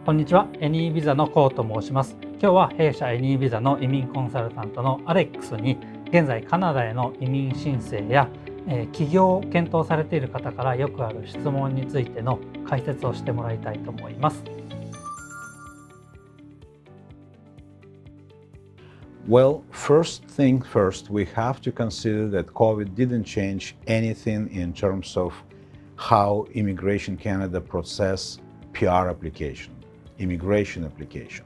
こんにちは、AnyVisaのコウと申します。今日は弊社AnyVisaの移民コンサルタントのアレックスに現在カナダへの移民申請や起業を検討されている方からよくある質問についての解説をしてもらいたいと思います。Well, first thing first, we have to consider that COVID didn't change anything in terms of how Immigration Canada process PR application, immigration application.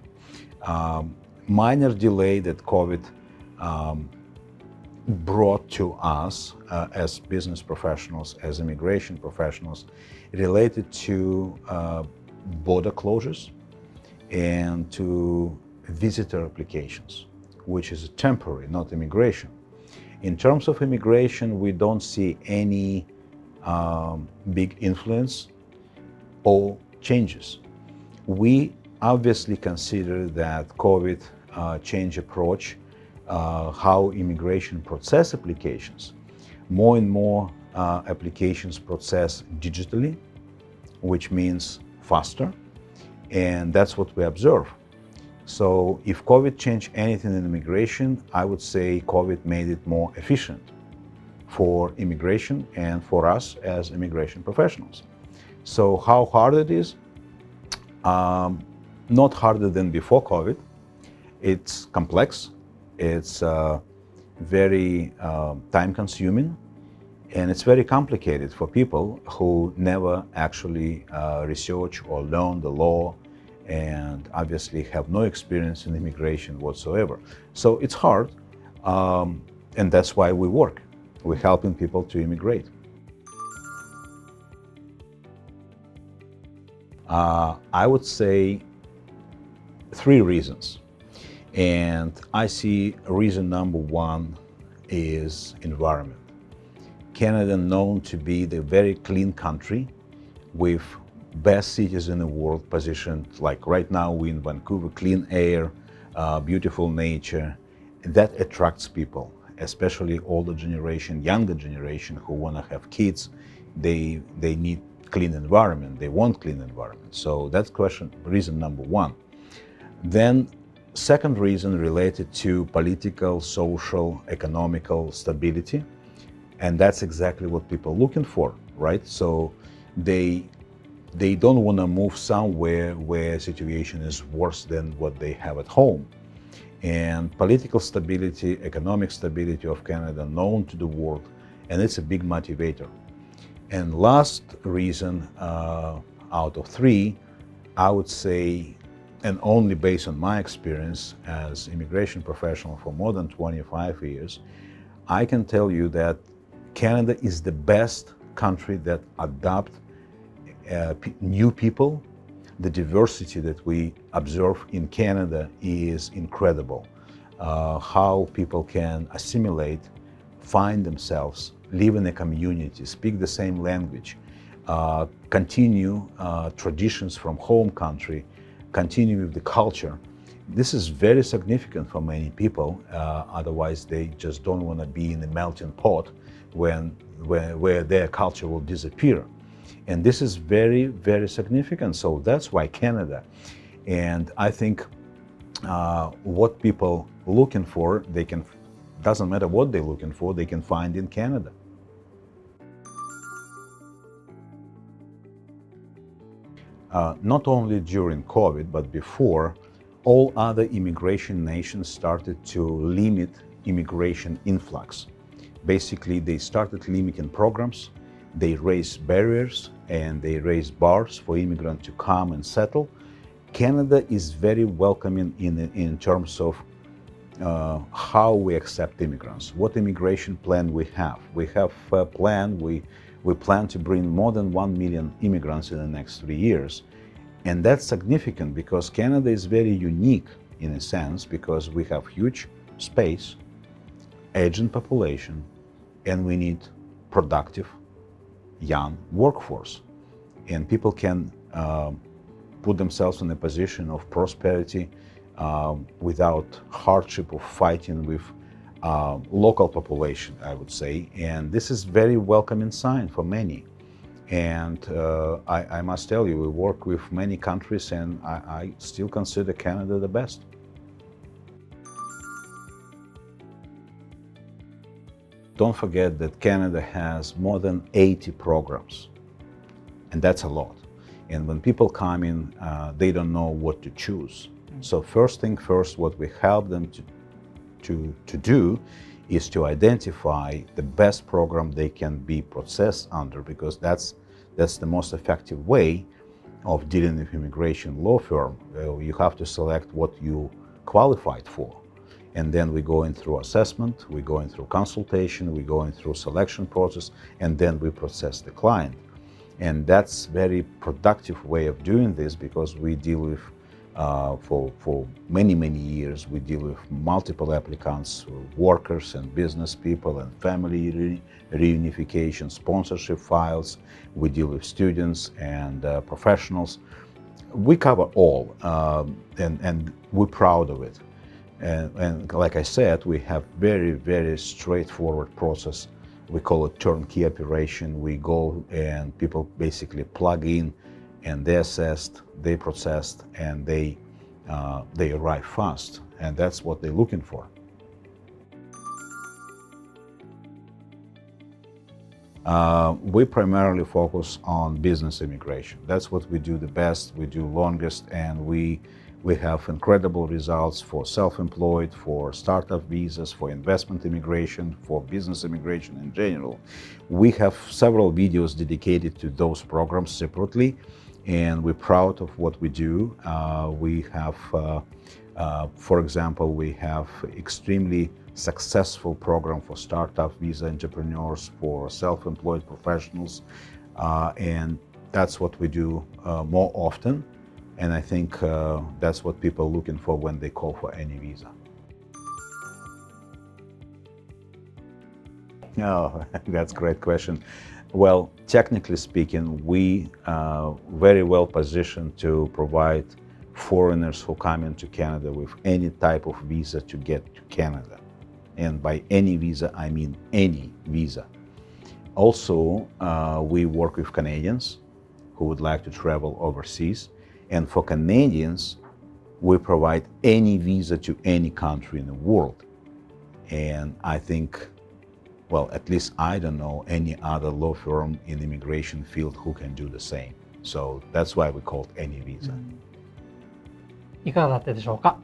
Minor delay that COVID brought to us as business professionals, as immigration professionals, related to border closures and to visitor applications, which is temporary, not immigration. In terms of immigration, we don't see any big influence or changes. We obviously consider that COVID change approach how immigration process applications. More and more applications process digitally, which means faster, and that's what we observe. So if COVID changed anything in immigration, I would say COVID made it more efficient for immigration and for us as immigration professionals. So how hard it is? Not harder than before COVID. It's complex, it's very time-consuming, and it's very complicated for people who never actually research or learn the law and obviously have no experience in immigration whatsoever. So it's hard, and that's why we work. We're helping people to immigrate. I would say three reasons. And I see reason number one is environment. Canada known to be the very clean country with best cities in the world positioned, like right now we're in Vancouver, clean air, beautiful nature. That attracts people, especially older generation, younger generation who want to have kids. They need clean environment, they want clean environment. So that's reason number one. Then second reason related to political, social, economical stability. And that's exactly what people are looking for, right? So they don't want to move somewhere where situation is worse than what they have at home. And political stability, economic stability of Canada known to the world, and it's a big motivator. And last reason out of three, I would say, and only based on my experience as immigration professional for more than 25 years, I can tell you that Canada is the best country that adopt new people. The diversity that we observe in Canada is incredible. How people can assimilate, find themselves, live in a community, speak the same language, continue traditions from home country, continue with the culture. This is very significant for many people. Otherwise, they just don't want to be in a melting pot where their culture will disappear. And this is very, very significant. So that's why Canada. And I think what people looking for, doesn't matter what they're looking for, they can find in Canada. Not only during COVID, but before, all other immigration nations started to limit immigration influx. Basically, they started limiting programs, they raised barriers, and they raised bars for immigrants to come and settle. Canada is very welcoming in terms of how we accept immigrants, what immigration plan we have. We have a plan, we plan to bring more than 1 million immigrants in the next 3 years. And that's significant because Canada is very unique in a sense because we have huge space, aging population, and we need productive young workforce. And people can put themselves in a position of prosperity without hardship of fighting with local population, I would say. And this is very welcoming sign for many. And I must tell you, we work with many countries, and I still consider Canada the best. Don't forget that Canada has more than 80 programs, and that's a lot. And when people come in, they don't know what to choose. So first thing first, what we help them to do is to identify the best program they can be processed under, because that's the most effective way of dealing with immigration law firm. You have to select what you qualified for. And then we go in through assessment, we go in through consultation, we go in through selection process, and then we process the client. And that's very productive way of doing this, because we deal with, for many years, we deal with multiple applicants, workers and business people and family reunification, sponsorship files. We deal with students and professionals. We cover all, and we're proud of it. And like I said, we have very straightforward process. We call it turnkey operation. We go and people basically plug in, and they're assessed, they processed, and they arrive fast. And that's what they're looking for. We primarily focus on business immigration. That's what we do the best, we do longest, and we have incredible results for self-employed, for startup visas, for investment immigration, for business immigration in general. We have several videos dedicated to those programs separately, and we're proud of what we do. We have, for example, we have extremely successful program for startup visa entrepreneurs, for self-employed professionals, and that's what we do more often. And I think that's what people are looking for when they call for AnyVisa. Oh, that's a great question. Well, technically speaking, we are very well positioned to provide foreigners who come into Canada with any type of visa to get to Canada. And by any visa, I mean any visa. Also, we work with Canadians who would like to travel overseas. And for Canadians, we provide any visa to any country in the world. And I think, well, at least I don't know any other law firm in the immigration field who can do the same. So that's why we call it AnyVisa. いかがだったでしょうか。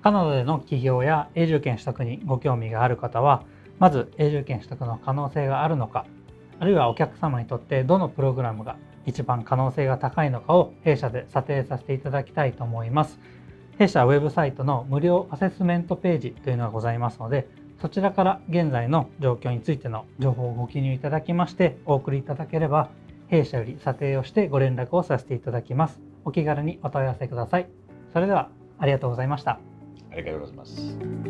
カナダでの起業や永住権取得にご興味がある方は、まず永住権取得の可能性があるのか、あるいはお客様にとってどのプログラムが一番可能性が高いのかを弊社で査定させていただきたいと思います。弊社ウェブサイトの無料アセスメントページというのがございますので、そちらから現在の状況についての情報をご記入いただきましてお送りいただければ、弊社より査定をしてご連絡をさせていただきます。お気軽にお問い合わせください。それではありがとうございました。ありがとうございます。